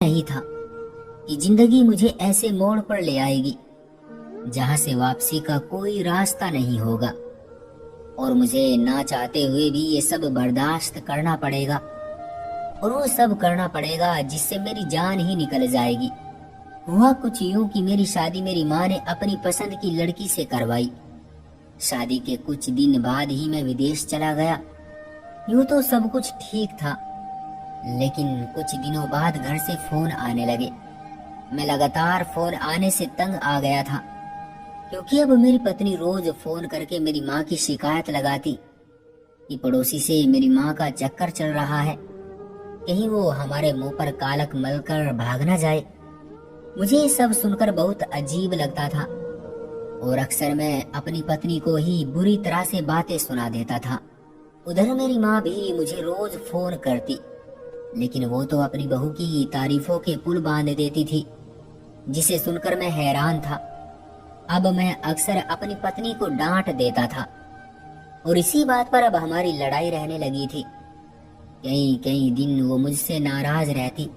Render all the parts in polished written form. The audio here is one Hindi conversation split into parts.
नहीं था कि जिंदगी मुझे ऐसे मोड़ पर ले आएगी जहां से वापसी का कोई रास्ता नहीं होगा और मुझे ना चाहते हुए भी ये सब बर्दाश्त करना पड़ेगा और वो सब करना पड़ेगा जिससे मेरी जान ही निकल जाएगी। हुआ कुछ यूं कि मेरी शादी मेरी माँ ने अपनी पसंद की लड़की से करवाई। शादी के कुछ दिन बाद ही मैं विदेश चला गया। यूं तो सब कुछ ठीक था, लेकिन कुछ दिनों बाद घर से फोन आने लगे। मैं लगातार फोन आने से तंग आ गया था, क्योंकि अब मेरी पत्नी रोज फोन करके मेरी माँ की शिकायत लगाती कि पड़ोसी से मेरी माँ का चक्कर चल रहा है, कहीं वो हमारे मुंह पर कालक मलकर भाग न जाए। मुझे ये सब सुनकर बहुत अजीब लगता था और अक्सर मैं अपनी पत्नी को ही बुरी तरह से बातें सुना देता था। उधर मेरी माँ भी मुझे रोज फोन करती, लेकिन वो तो अपनी बहू की तारीफों के पुल बांध देती थी, जिसे सुनकर मैं हैरान था। अब मैं अक्सर अपनी पत्नी को डांट देता था और इसी बात पर अब हमारी लड़ाई रहने लगी थी। कई कई दिन वो मुझसे नाराज रहती,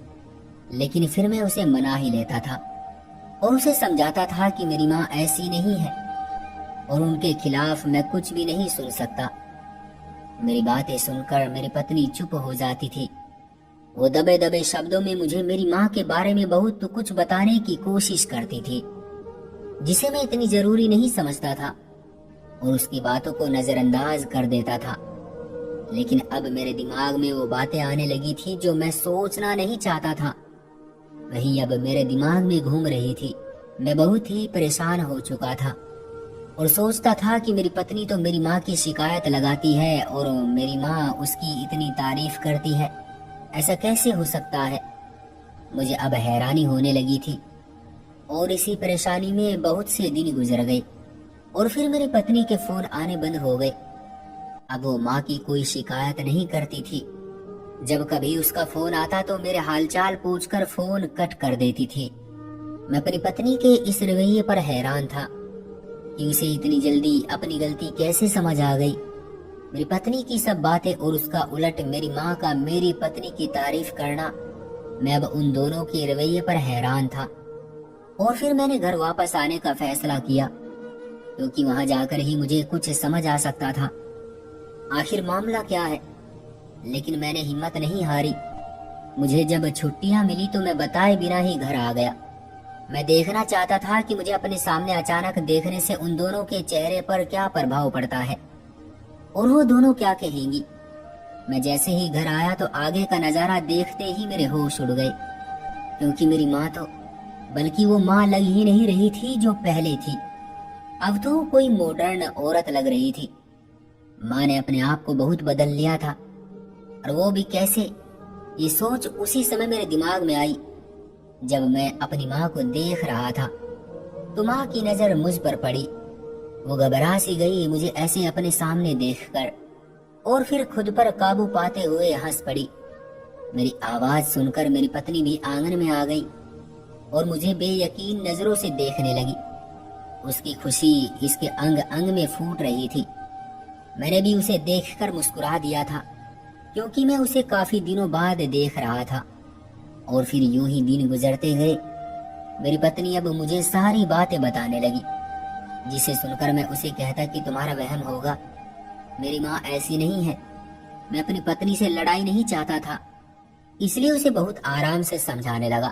लेकिन फिर मैं उसे मना ही लेता था और उसे समझाता था कि मेरी माँ ऐसी नहीं है और उनके खिलाफ मैं कुछ भी नहीं सुन सकता। मेरी बातें सुनकर मेरी पत्नी चुप हो जाती थी। वो दबे दबे शब्दों में मुझे मेरी माँ के बारे में बहुत कुछ बताने की कोशिश करती थी, जिसे मैं इतनी जरूरी नहीं समझता था और उसकी बातों को नजरअंदाज कर देता था। लेकिन अब मेरे दिमाग में वो बातें आने लगी थी जो मैं सोचना नहीं चाहता था, वही अब मेरे दिमाग में घूम रही थी। मैं बहुत ही परेशान हो चुका था और सोचता था कि मेरी पत्नी तो मेरी माँ की शिकायत लगाती है और मेरी माँ उसकी इतनी तारीफ करती है। ऐसा कैसे हो सकता है? मुझे अब हैरानी होने लगी थी और इसी परेशानी में बहुत से दिन गुजर गए और फिर मेरी पत्नी के फोन आने बंद हो गए। अब वो माँ की कोई शिकायत नहीं करती थी। जब कभी उसका फोन आता तो मेरे हालचाल पूछकर फोन कट कर देती थी। मैं अपनी पत्नी के इस रवैये पर हैरान था कि उसे इतनी जल्दी अपनी गलती कैसे समझ आ गई। मेरी पत्नी की सब बातें और उसका उलट मेरी माँ का मेरी पत्नी की तारीफ करना, मैं अब उन दोनों के रवैये पर हैरान था। और फिर मैंने घर वापस आने का फैसला किया, क्योंकि वहां जाकर ही मुझे कुछ समझ आ सकता था आखिर मामला क्या है। लेकिन मैंने हिम्मत नहीं हारी। मुझे जब छुट्टियां मिली तो मैं बताए बिना ही घर आ गया। मैं देखना चाहता था कि मुझे अपने सामने अचानक देखने से उन दोनों के चेहरे पर क्या प्रभाव पड़ता है और वो दोनों क्या कहेंगी। मैं जैसे ही घर आया तो आगे का नजारा देखते ही मेरे होश उड़ गए, क्योंकि मेरी माँ तो बल्कि वो माँ लग ही नहीं रही थी जो पहले थी। अब तो कोई मॉडर्न औरत लग रही थी। माँ ने अपने आप को बहुत बदल लिया था, और वो भी कैसे, ये सोच उसी समय मेरे दिमाग में आई जब मैं अपनी माँ को देख रहा था। तो माँ की नजर मुझ पर पड़ी। वो घबरा सी गई मुझे ऐसे अपने सामने देखकर और फिर खुद पर काबू पाते हुए हंस पड़ी। मेरी आवाज सुनकर मेरी पत्नी भी आंगन में आ गई और मुझे बेयकीन नजरों से देखने लगी। उसकी खुशी इसके अंग अंग में फूट रही थी। मैंने भी उसे देखकर मुस्कुरा दिया था, क्योंकि मैं उसे काफी दिनों बाद देख रहा था। और फिर यूं ही दिन गुजरते गए। मेरी पत्नी अब मुझे सारी बातें बताने लगी, जिसे सुनकर मैं उसे कहता कि तुम्हारा वहम होगा, मेरी माँ ऐसी नहीं है। मैं अपनी पत्नी से लड़ाई नहीं चाहता था, इसलिए उसे बहुत आराम से समझाने लगा।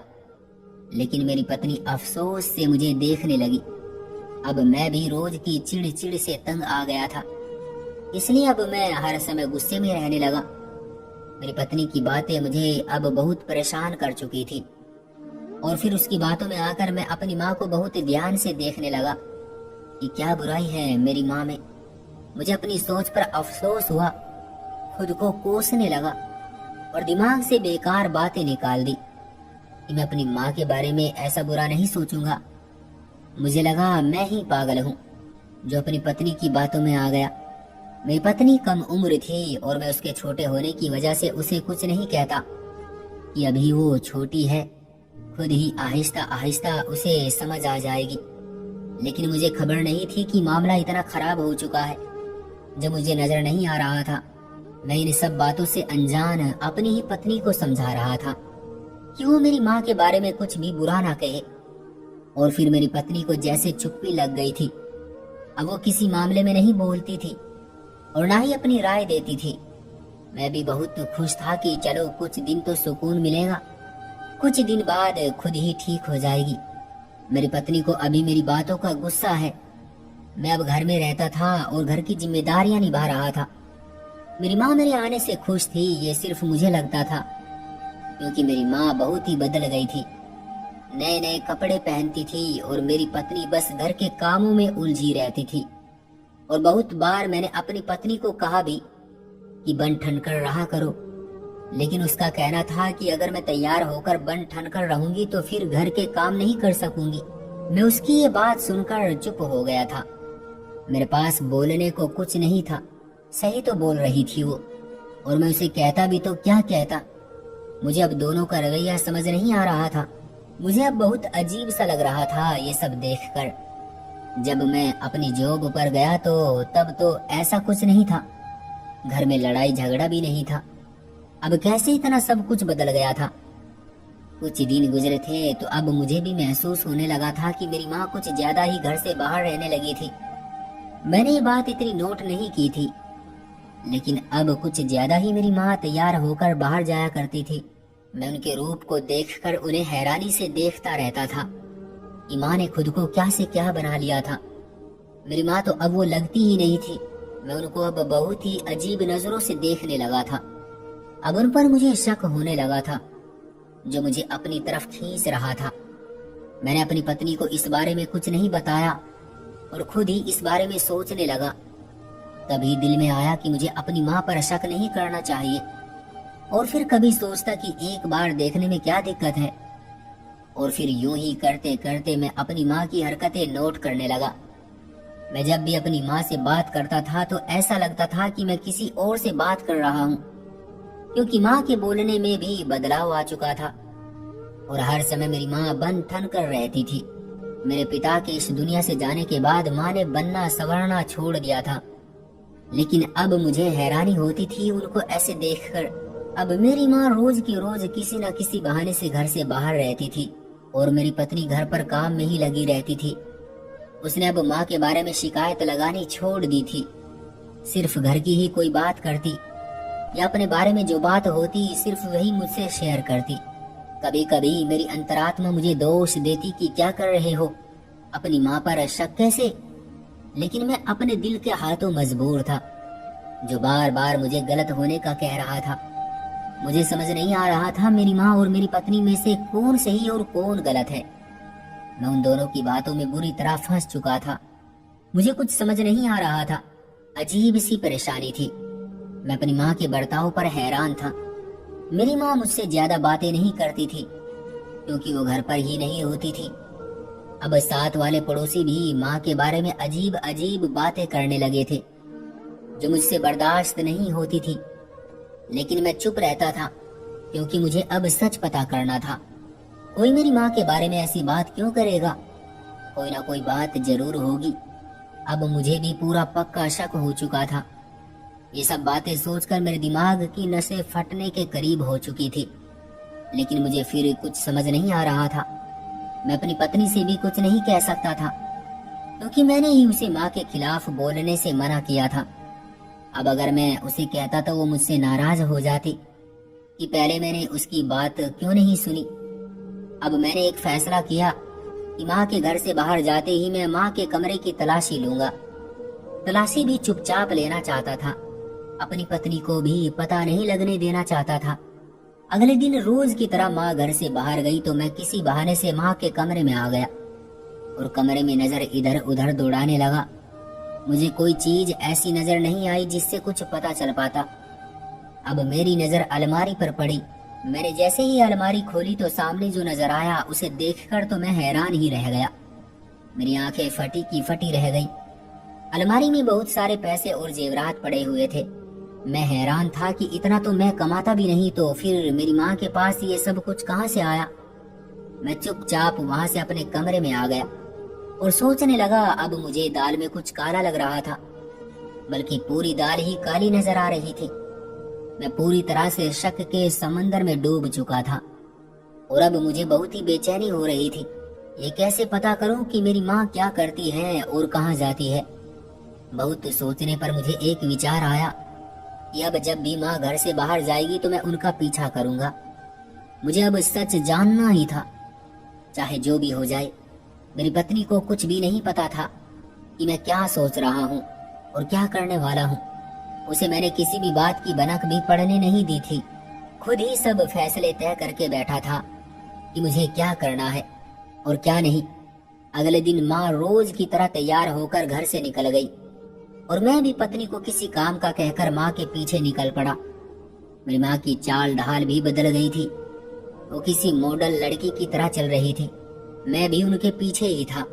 लेकिन मेरी पत्नी अफसोस से मुझे देखने लगी। अब मैं भी रोज की चिड़ से तंग आ गया था, इसलिए अब मैं हर समय गुस्से में रहने लगा। मेरी पत्नी की बातें मुझे अब बहुत परेशान कर चुकी थी और फिर उसकी बातों में आकर मैं अपनी माँ को बहुत ध्यान से देखने लगा कि क्या बुराई है मेरी माँ में। मुझे अपनी सोच पर अफसोस हुआ, खुद को कोसने लगा और दिमाग से बेकार बातें निकाल दी कि मैं अपनी माँ के बारे में ऐसा बुरा नहीं सोचूंगा। मुझे लगा मैं ही पागल हूँ जो अपनी पत्नी की बातों में आ गया। मेरी पत्नी कम उम्र थी और मैं उसके छोटे होने की वजह से उसे कुछ नहीं कहता कि अभी वो छोटी है, खुद ही आहिस्ता आहिस्ता उसे समझ आ जाएगी। लेकिन मुझे खबर नहीं थी कि मामला इतना खराब हो चुका है। जब मुझे नजर नहीं आ रहा था, मैं इन सब बातों से अनजान अपनी ही पत्नी को समझा रहा था कि वो मेरी माँ के बारे में कुछ भी बुरा ना कहे। और फिर मेरी पत्नी को जैसे चुप्पी लग गई थी। अब वो किसी मामले में नहीं बोलती थी और ना ही अपनी राय देती थी। मैं भी बहुत खुश था कि चलो कुछ दिन तो सुकून मिलेगा, कुछ दिन बाद खुद ही ठीक हो जाएगी। मेरी पत्नी को अभी मेरी बातों का गुस्सा है। मैं अब घर में रहता था और घर की जिम्मेदारियां निभा रहा था। मेरी माँ मेरे आने से खुश थी, ये सिर्फ मुझे लगता था, क्योंकि मेरी माँ बहुत ही बदल गई थी। नए नए कपड़े पहनती थी और मेरी पत्नी बस घर के कामों में उलझी रहती थी। और बहुत बार मैंने अपनी पत्नी को कहा भी कि बन ठन कर रहा करो, लेकिन उसका कहना था कि अगर मैं तैयार होकर बन ठन कर रहूंगी तो फिर घर के काम नहीं कर सकूंगी। मैं उसकी ये बात सुनकर चुप हो गया था। मेरे पास बोलने को कुछ नहीं था। सही तो बोल रही थी वो, और मैं उसे कहता भी तो क्या कहता। मुझे अब दोनों का रवैया समझ नहीं आ रहा था। मुझे अब बहुत अजीब सा लग रहा था ये सब देखकर। जब मैं अपनी जॉब पर गया तो तब तो ऐसा कुछ नहीं था। घर में लड़ाई झगड़ा भी नहीं था। अब कैसे इतना सब कुछ बदल गया था। कुछ दिन गुजरे थे तो अब मुझे भी महसूस होने लगा था कि मेरी माँ कुछ ज्यादा ही घर से बाहर रहने लगी थी। मैंने ये बात इतनी नोट नहीं की थी, लेकिन अब कुछ ज्यादा ही मेरी माँ तैयार होकर बाहर जाया करती थी। मैं उनके रूप को देखकर उन्हें हैरानी से देखता रहता था कि माँ ने खुद को क्या से क्या बना लिया था। मेरी माँ तो अब वो लगती ही नहीं थी। मैं उनको अब बहुत ही अजीब नजरों से देखने लगा था। अब उन पर मुझे शक होने लगा था, जो मुझे अपनी तरफ खींच रहा था। मैंने अपनी पत्नी को इस बारे में कुछ नहीं बताया और खुद ही इस बारे में सोचने लगा। तभी दिल में आया कि मुझे अपनी माँ पर शक नहीं करना चाहिए, और फिर कभी सोचता कि एक बार देखने में क्या दिक्कत है। और फिर यूं ही करते करते मैं अपनी माँ की हरकतें नोट करने लगा। मैं जब भी अपनी माँ से बात करता था तो ऐसा लगता था कि मैं किसी और से बात कर रहा हूँ, क्योंकि माँ के बोलने में भी बदलाव आ चुका था और हर समय मेरी माँ बन ठन कर रहती थी। मेरे पिता के इस दुनिया से जाने के बाद माँ ने बनना संवरना छोड़ दिया था, लेकिन अब मुझे हैरानी होती थी उनको ऐसे देखकर। अब मेरी माँ रोज की रोज किसी न किसी बहाने से घर से बाहर रहती थी और मेरी पत्नी घर पर काम में ही लगी रहती थी। उसने अब माँ के बारे में शिकायत लगानी छोड़ दी थी। सिर्फ घर की ही कोई बात करती या अपने बारे में जो बात होती सिर्फ वही मुझसे शेयर करती। कभी कभी मेरी अंतरात्मा मुझे दोष देती कि क्या कर रहे हो, अपनी माँ पर शक कैसे। लेकिन मैं अपने दिल के हाथों मजबूर था, जो बार बार मुझे गलत होने का कह रहा था। मुझे समझ नहीं आ रहा था मेरी माँ और मेरी पत्नी में से कौन सही और कौन गलत है। मैं उन दोनों की बातों में बुरी तरह फंस चुका था। मुझे कुछ समझ नहीं आ रहा था। अजीब सी परेशानी थी। मैं अपनी माँ के बर्ताव पर हैरान था। मेरी माँ मुझसे ज्यादा बातें नहीं करती थी, क्योंकि वो घर पर ही नहीं होती थी। अब साथ वाले पड़ोसी भी माँ के बारे में अजीब अजीब बातें करने लगे थे, जो मुझसे बर्दाश्त नहीं होती थी। लेकिन मैं चुप रहता था, क्योंकि मुझे अब सच पता करना था। कोई मेरी माँ के बारे में ऐसी बात क्यों करेगा? कोई ना कोई बात जरूर होगी। अब मुझे भी पूरा पक्का शक हो चुका था। ये सब बातें सोचकर मेरे दिमाग की नसें फटने के करीब हो चुकी थी, लेकिन मुझे फिर कुछ समझ नहीं आ रहा था। मैं अपनी पत्नी से भी कुछ नहीं कह सकता था, क्योंकि मैंने ही उसे माँ के खिलाफ बोलने से मना किया था। अब अगर मैं उसे कहता तो वो मुझसे नाराज हो जाती कि पहले मैंने उसकी बात क्यों नहीं सुनी। अब मैंने एक फैसला किया कि माँ के घर से बाहर जाते ही मैं माँ के कमरे की तलाशी लूंगा। तलाशी भी चुपचाप लेना चाहता था। अपनी पत्नी को भी पता नहीं लगने देना चाहता था। अगले दिन रोज की तरह माँ घर से बाहर गई तो मैं किसी बहाने से माँ के कमरे में आ गया और कमरे में नजर इधर उधर दौड़ाने लगा। मुझे कोई चीज ऐसी नजर नहीं आई जिससे कुछ पता चल पाता। अब मेरी नजर अलमारी पर पड़ी। मैंने जैसे ही अलमारी खोली तो सामने जो नजर आया उसे देखकर तो मैं हैरान ही रह गया। मेरी आंखें फटी की फटी रह गई। अलमारी में बहुत सारे पैसे और जेवरात पड़े हुए थे। मैं हैरान था कि इतना तो मैं कमाता भी नहीं, तो फिर मेरी माँ के पास ये सब कुछ कहाँ से आया। मैं चुपचाप वहां से अपने कमरे में आ गया और सोचने लगा। अब मुझे दाल में कुछ काला लग रहा था, बल्कि पूरी दाल ही काली नजर आ रही थी। मैं पूरी तरह से शक के समंदर में डूब चुका था और अब मुझे बहुत ही बेचैनी हो रही थी। ये कैसे पता करूं कि मेरी माँ क्या करती है और कहाँ जाती है। बहुत सोचने पर मुझे एक विचार आया कि अब जब भी माँ घर से बाहर जाएगी तो मैं उनका पीछा करूंगा। मुझे अब सच जानना ही था, चाहे जो भी हो जाए। मेरी पत्नी को कुछ भी नहीं पता था कि मैं क्या सोच रहा हूँ और क्या करने वाला हूँ। उसे मैंने किसी भी बात की भनक भी पड़ने नहीं दी थी। खुद ही सब फैसले तय करके बैठा था कि मुझे क्या करना है और क्या नहीं। अगले दिन माँ रोज की तरह तैयार होकर घर से निकल गई और मैं भी पत्नी को किसी काम का कहकर माँ के पीछे निकल पड़ा। मेरी माँ की चाल ढाल भी बदल गई थी। वो किसी मॉडल लड़की की तरह चल रही थी। मैं भी उनके पीछे ही था।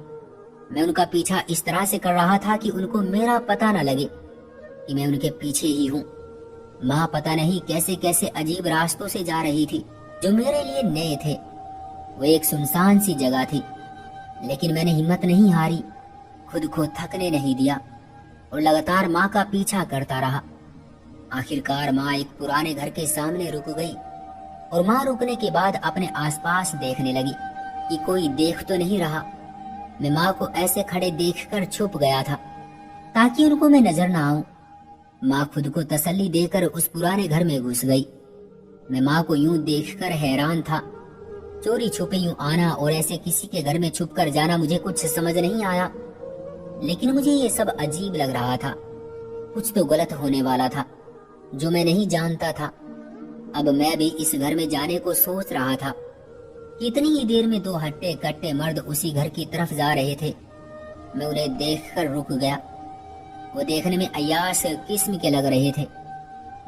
मैं उनका पीछा इस तरह से कर रहा था कि उनको मेरा पता न लगे कि मैं उनके पीछे ही हूँ। माँ पता नहीं कैसे कैसे अजीब रास्तों से जा रही थी जो मेरे लिए नए थे। वो एक सुनसान सी जगह थी, लेकिन मैंने हिम्मत नहीं हारी, खुद को थकने नहीं दिया और लगातार माँ का पीछा करता रहा। आखिरकार माँ एक पुराने घर के सामने रुक गई और माँ रुकने के बाद अपने आसपास देखने लगी कि कोई देख तो नहीं रहा। मैं माँ को ऐसे खड़े देखकर छुप गया था ताकि उनको मैं नजर ना आऊं। माँ खुद को तसल्ली देकर उस पुराने घर में घुस गई। मैं माँ को यूं देखकर हैरान था। चोरी छुपे यूं आना और ऐसे किसी के घर में छुप कर जाना मुझे कुछ समझ नहीं आया, लेकिन मुझे ये सब अजीब लग रहा था। कुछ तो गलत होने वाला था जो मैं नहीं जानता था। अब मैं भी इस घर में जाने को सोच रहा था। इतनी ही देर में दो हट्टे कट्टे मर्द उसी घर की तरफ जा रहे थे। मैं उन्हें देखकर रुक गया। वो देखने में अय्याश किस्म के लग रहे थे।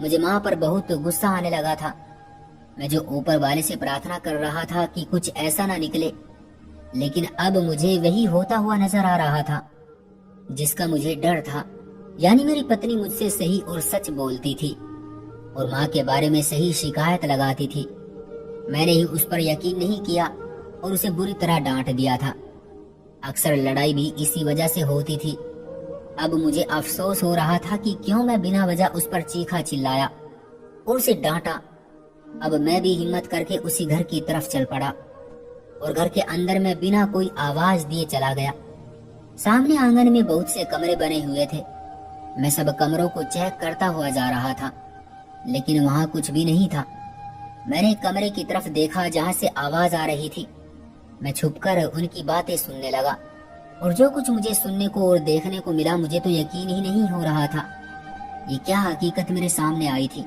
मुझे माँ पर बहुत गुस्सा आने लगा था। मैं जो ऊपर वाले से प्रार्थना कर रहा था कि कुछ ऐसा ना निकले, लेकिन अब मुझे वही होता हुआ नजर आ रहा था जिसका मुझे डर था। यानी मेरी पत्नी मुझसे सही और सच बोलती थी और माँ के बारे में सही शिकायत लगाती थी। मैंने ही उस पर यकीन नहीं किया और उसे बुरी तरह डांट दिया था। अक्सर लड़ाई भी इसी वजह से होती थी। अब मुझे अफसोस हो रहा था कि क्यों मैं बिना वजह उस पर चीखा चिल्लाया और उसे डांटा। अब मैं भी हिम्मत करके उसी घर की तरफ चल पड़ा और घर के अंदर में बिना कोई आवाज दिए चला गया। सामने आंगन में बहुत से कमरे बने हुए थे। मैं सब कमरों को चेक करता हुआ जा रहा था, लेकिन वहां कुछ भी नहीं था। मैंने एक कमरे की तरफ देखा जहां से आवाज आ रही थी। मैं छुपकर उनकी बातें सुनने लगा और जो कुछ मुझे सुनने को और देखने को मिला मुझे तो यकीन ही नहीं हो रहा था। ये क्या हकीकत मेरे सामने आई थी।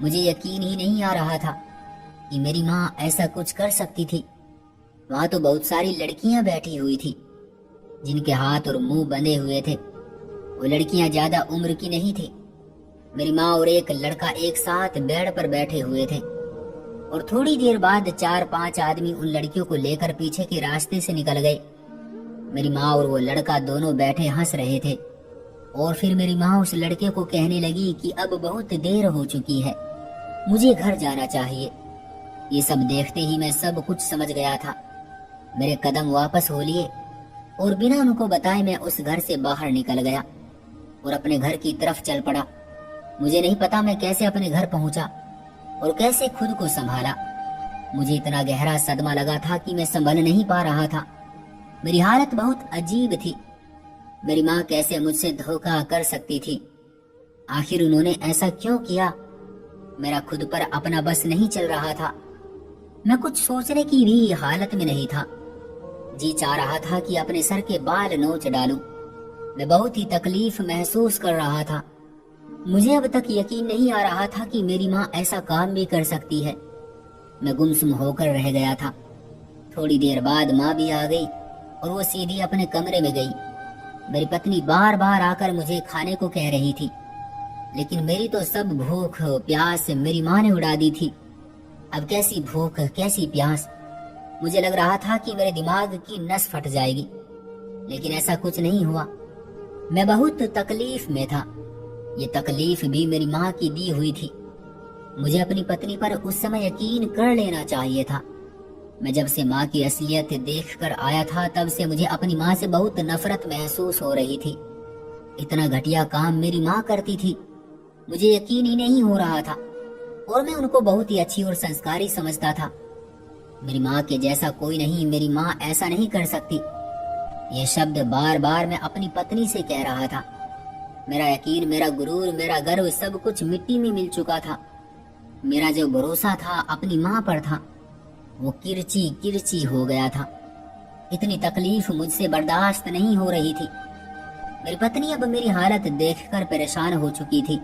मुझे यकीन ही नहीं आ रहा था कि मेरी माँ ऐसा कुछ कर सकती थी। वहां तो बहुत सारी लड़कियां बैठी हुई थी जिनके हाथ और मुंह बंधे हुए थे। वो लड़कियां ज्यादा उम्र की नहीं थी। मेरी माँ और एक लड़का एक साथ बेड पर बैठे हुए थे और थोड़ी देर बाद 4-5 आदमी उन लड़कियों को लेकर पीछे के रास्ते से निकल गए। मेरी माँ और वो लड़का दोनों बैठे हंस रहे थे और फिर मेरी माँ उस लड़के को कहने लगी कि अब बहुत देर हो चुकी है, मुझे घर जाना चाहिए। ये सब देखते ही मैं सब कुछ समझ गया था। मेरे कदम वापस हो लिए और बिना उनको बताए मैं उस घर से बाहर निकल गया और अपने घर की तरफ चल पड़ा। मुझे नहीं पता मैं कैसे अपने घर पहुंचा और कैसे खुद को संभाला। मुझे इतना गहरा सदमा लगा था कि मैं संभल नहीं पा रहा था। मेरी हालत बहुत अजीब थी। मेरी माँ कैसे मुझसे धोखा कर सकती थी? आखिर उन्होंने ऐसा क्यों किया? मेरा खुद पर अपना बस नहीं चल रहा था। मैं कुछ सोचने की भी हालत में नहीं था। जी चाह रहा था कि अपने सर के बाल नोच डालूं। मैं बहुत ही तकलीफ महसूस कर रहा था। मुझे अब तक यकीन नहीं आ रहा था कि मेरी माँ ऐसा काम भी कर सकती है। मैं गुमसुम होकर रह गया था। थोड़ी देर बाद माँ भी आ गई और वो सीधी अपने कमरे में गई। मेरी पत्नी बार बार आकर मुझे खाने को कह रही थी, लेकिन मेरी तो सब भूख प्यास मेरी माँ ने उड़ा दी थी। अब कैसी भूख कैसी प्यास। मुझे लग रहा था कि मेरे दिमाग की नस फट जाएगी, लेकिन ऐसा कुछ नहीं हुआ। मैं बहुत तकलीफ में था। ये तकलीफ भी मेरी माँ की दी हुई थी। मुझे अपनी पत्नी पर उस समय यकीन कर लेना चाहिए था। मैं जब से माँ की असलियत देखकर आया था तब से मुझे अपनी माँ से बहुत नफरत महसूस हो रही थी। इतना घटिया काम मेरी माँ करती थी, मुझे यकीन ही नहीं हो रहा था और मैं उनको बहुत ही अच्छी और संस्कारी समझता था। मेरी माँ के जैसा कोई नहीं, मेरी माँ ऐसा नहीं कर सकती। ये शब्द बार बार मैं अपनी पत्नी से कह रहा था। मेरा यकीन, मेरा गुरूर, मेरा गर्व सब कुछ मिट्टी में मिल चुका था। मेरा जो भरोसा था अपनी माँ पर था, वो किरची किरची हो गया था। इतनी तकलीफ मुझसे बर्दाश्त नहीं हो रही थी। मेरी पत्नी अब मेरी हालत देखकर परेशान हो चुकी थी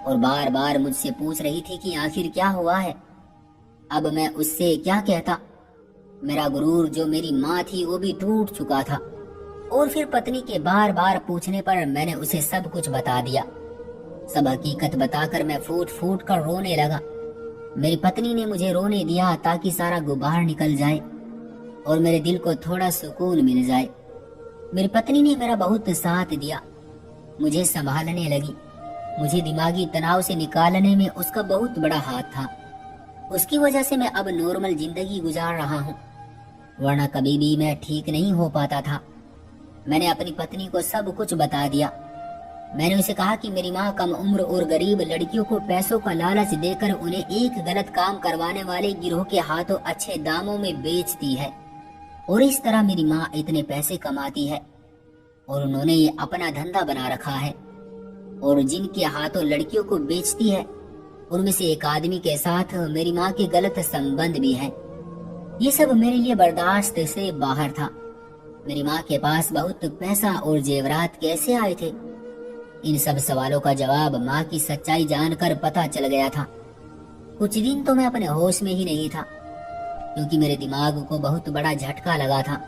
और बार बार मुझसे पूछ रही थी कि आखिर क्या हुआ है। अब मैं उससे क्या कहता। मेरा गुरूर, जो मेरी माँ थी, वो भी टूट चुका था। और फिर पत्नी के बार बार पूछने पर मैंने उसे सब कुछ बता दिया। सब हकीकत बताकर मैं फूट फूट कर रोने लगा। मेरी पत्नी ने मुझे रोने दिया ताकि सारा गुबार निकल जाए और मेरे दिल को थोड़ा सुकून मिल जाए। मेरी पत्नी ने मेरा बहुत साथ दिया, मुझे संभालने लगी। मुझे दिमागी तनाव से निकालने में उसका बहुत बड़ा हाथ था। उसकी वजह से मैं अब नॉर्मल जिंदगी गुजार रहा हूँ, वरना कभी भी मैं ठीक नहीं हो पाता था। मैंने अपनी पत्नी को सब कुछ बता दिया। मैंने उसे कहा कि मेरी माँ कम उम्र और गरीब लड़कियों को पैसों का लालच देकर उन्हें एक गलत काम करवाने वाले गिरोह के हाथों अच्छे दामों में बेचती है और इस तरह मेरी माँ इतने पैसे कमाती है और उन्होंने ये अपना धंधा बना रखा है। और जिनके हाथों लड़कियों को बेचती है उनमें से एक आदमी के साथ मेरी माँ के गलत संबंध भी है। ये सब मेरे लिए बर्दाश्त से बाहर था। मेरी माँ के पास बहुत पैसा और जेवरात कैसे आए थे? इन सब सवालों का जवाब माँ की सच्चाई जानकर पता चल गया था। कुछ दिन तो मैं अपने होश में ही नहीं था, क्योंकि मेरे दिमाग को बहुत बड़ा झटका लगा था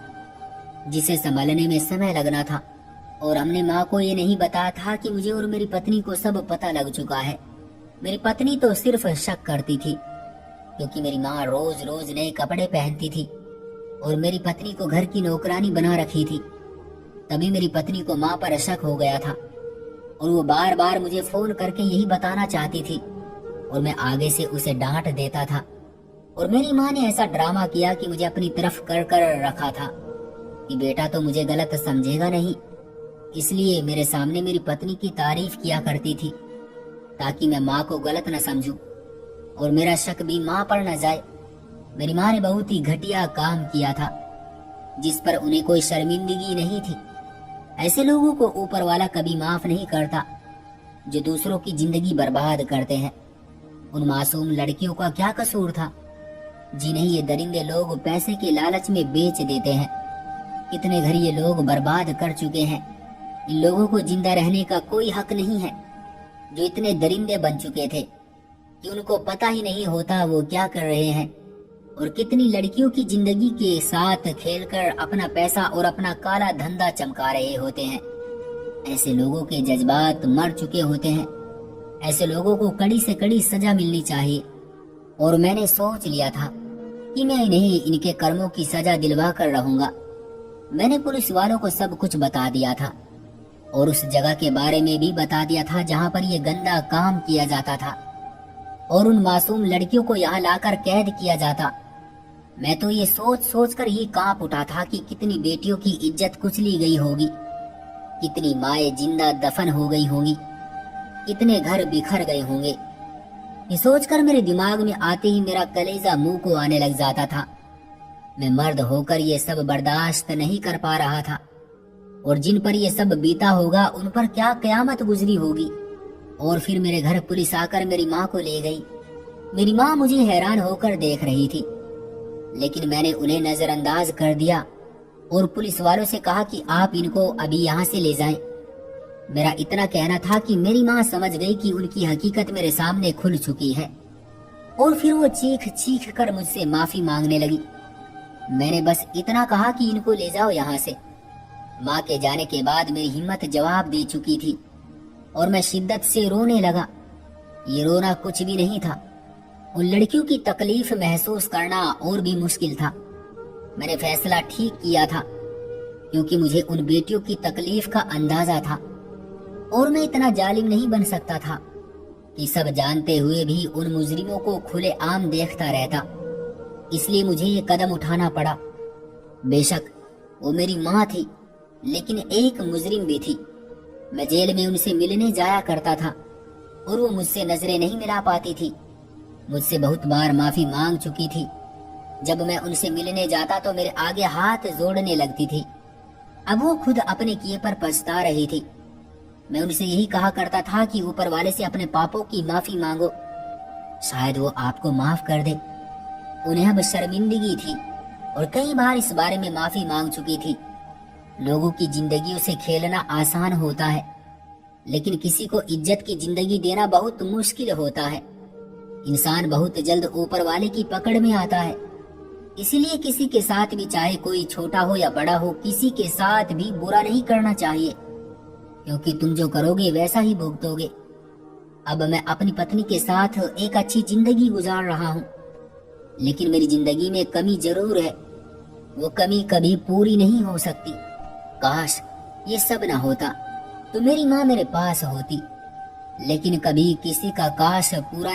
जिसे संभालने में समय लगना था। और हमने माँ को ये नहीं बताया था कि मुझे और मेरी पत्नी को सब पता लग चुका है। मेरी पत्नी तो सिर्फ शक करती थी, क्योंकि मेरी माँ रोज रोज नए कपड़े पहनती थी और मेरी पत्नी को घर की नौकरानी बना रखी थी। तभी मेरी पत्नी को माँ पर शक हो गया था और वो बार बार मुझे फोन करके यही बताना चाहती थी और मैं आगे से उसे डांट देता था। और मेरी माँ ने ऐसा ड्रामा किया कि मुझे अपनी तरफ कर कर रखा था कि बेटा तो मुझे गलत समझेगा नहीं, इसलिए मेरे सामने मेरी पत्नी की तारीफ किया करती थी ताकि मैं माँ को गलत न समझूं और मेरा शक भी माँ पर न जाए। मेरी माँ ने बहुत ही घटिया काम किया था जिस पर उन्हें कोई शर्मिंदगी नहीं थी। ऐसे लोगों को ऊपर वाला कभी माफ नहीं करता जो दूसरों की जिंदगी बर्बाद करते हैं। उन मासूम लड़कियों का क्या कसूर था जिन्हें ये दरिंदे लोग पैसे के लालच में बेच देते हैं? कितने घर ये लोग बर्बाद कर चुके हैं। इन लोगों को जिंदा रहने का कोई हक नहीं है, जो इतने दरिंदे बन चुके थे कि उनको पता ही नहीं होता वो क्या कर रहे हैं और कितनी लड़कियों की जिंदगी के साथ खेलकर अपना पैसा और अपना काला धंधा चमका रहे होते हैं। ऐसे लोगों के जज्बात मर चुके होते हैं। ऐसे लोगों को कड़ी से कड़ी सजा मिलनी चाहिए और मैंने सोच लिया था कि मैं इन्हें इनके कर्मों की सजा दिलवा कर रहूंगा। मैंने पुलिस वालों को सब कुछ बता दिया था और उस जगह के बारे में भी बता दिया था जहाँ पर यह गंदा काम किया जाता था और उन मासूम लड़कियों को यहाँ लाकर कैद किया जाता। मैं तो ये सोच सोच कर ही कांप उठा था कि कितनी बेटियों की इज्जत कुचली गई होगी, कितनी माएं जिंदा दफन हो गई होंगी, कितने घर बिखर गए होंगे। ये सोचकर मेरे दिमाग में आते ही मेरा कलेजा मुंह को आने लग जाता था। मैं मर्द होकर ये सब बर्दाश्त नहीं कर पा रहा था और जिन पर ये सब बीता होगा उन पर क्या कयामत गुजरी होगी। और फिर मेरे घर पुलिस आकर मेरी माँ को ले गई। मेरी माँ मुझे हैरान होकर देख रही थी, लेकिन मैंने उन्हें नजरअंदाज कर दिया और पुलिस वालों से कहा कि आप इनको अभी यहाँ से ले जाएं। मेरा इतना कहना था कि मेरी माँ समझ गई कि उनकी हकीकत मेरे सामने खुल चुकी है और फिर वो चीख चीख कर मुझसे माफी मांगने लगी। मैंने बस इतना कहा कि इनको ले जाओ यहाँ से। माँ के जाने के बाद मेरी हिम्मत जवाब दे चुकी थी और मैं शिद्दत से रोने लगा। ये रोना कुछ भी नहीं था, उन लड़कियों की तकलीफ महसूस करना और भी मुश्किल था। मैंने फैसला ठीक किया था क्योंकि मुझे उन बेटियों की तकलीफ का अंदाजा था और मैं इतना जालिम नहीं बन सकता था कि सब जानते हुए भी उन मुजरिमों को खुले आम देखता रहता। इसलिए मुझे ये कदम उठाना पड़ा। बेशक वो मेरी माँ थी, लेकिन एक मुजरिम भी थी। मैं जेल में उनसे मिलने जाया करता था और वो मुझसे नजरें नहीं मिला पाती थी। मुझसे बहुत बार माफी मांग चुकी थी। जब मैं उनसे मिलने जाता तो मेरे आगे हाथ जोड़ने लगती थी। अब वो खुद अपने किए पर पछता रही थी। मैं उनसे यही कहा करता था कि ऊपर वाले से अपने पापों की माफी मांगो, शायद वो आपको माफ कर दे। उन्हें अब शर्मिंदगी थी और कई बार इस बारे में माफी मांग चुकी थी। लोगों की जिंदगियों से खेलना आसान होता है, लेकिन किसी को इज्जत की जिंदगी देना बहुत मुश्किल होता है। इंसान बहुत जल्द ऊपर वाले की पकड़ में आता है। इसीलिए किसी के साथ भी, चाहे कोई छोटा हो या बड़ा हो, किसी के साथ भी बुरा नहीं करना चाहिए, क्योंकि तुम जो करोगे वैसा ही भुगतोगे। अब मैं अपनी पत्नी के साथ एक अच्छी जिंदगी गुजार रहा हूँ, लेकिन मेरी जिंदगी में कमी जरूर है। वो कमी कभी पूरी नहीं हो सकती। काश ये सब ना होता तो मेरी माँ मेरे पास होती, लेकिन कभी किसी का काश पूरा